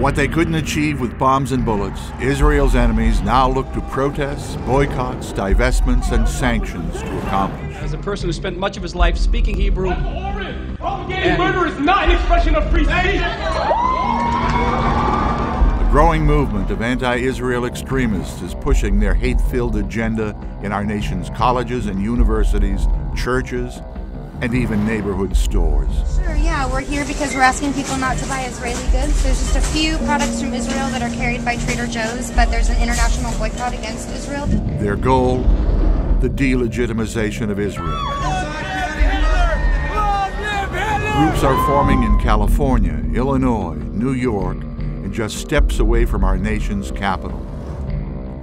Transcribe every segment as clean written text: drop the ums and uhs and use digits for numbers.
What they couldn't achieve with bombs and bullets, Israel's enemies now look to protests, boycotts, divestments, and sanctions to accomplish. As a person who spent much of his life speaking Hebrew, propagating murder is not an expression of free speech. The growing movement of anti-Israel extremists is pushing their hate-filled agenda in our nation's colleges and universities, churches, and even neighborhood stores. Sure, yeah, we're here because we're asking people not to buy Israeli goods. There's just a few products from Israel that are carried by Trader Joe's, but there's an international boycott against Israel. Their goal, the delegitimization of Israel. Groups are forming in California, Illinois, New York, and just steps away from our nation's capital,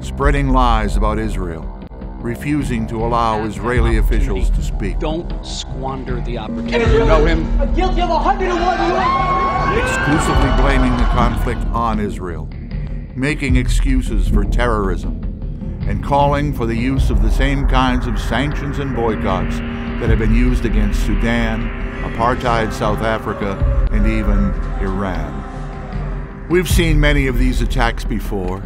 spreading lies about Israel, refusing to allow Israeli officials to speak. Don't squander the opportunity. You know him? Guilty of 101 Exclusively blaming the conflict on Israel, making excuses for terrorism, and calling for the use of the same kinds of sanctions and boycotts that have been used against Sudan, apartheid South Africa, and even Iran. We've seen many of these attacks before,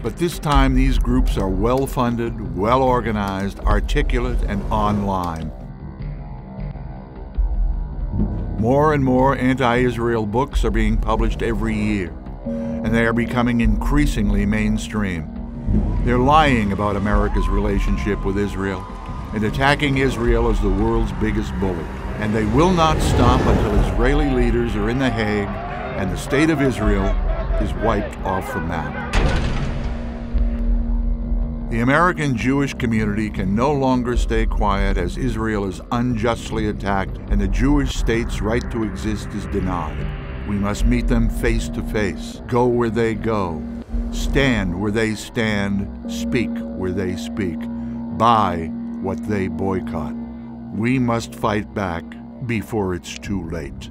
but this time these groups are well-funded, well-organized, articulate, and online. More and more anti-Israel books are being published every year, and they are becoming increasingly mainstream. They're lying about America's relationship with Israel and attacking Israel as the world's biggest bully. And they will not stop until Israeli leaders are in The Hague and the state of Israel is wiped off the map. The American Jewish community can no longer stay quiet as Israel is unjustly attacked and the Jewish state's right to exist is denied. We must meet them face to face, go where they go, stand where they stand, speak where they speak, buy what they boycott. We must fight back before it's too late.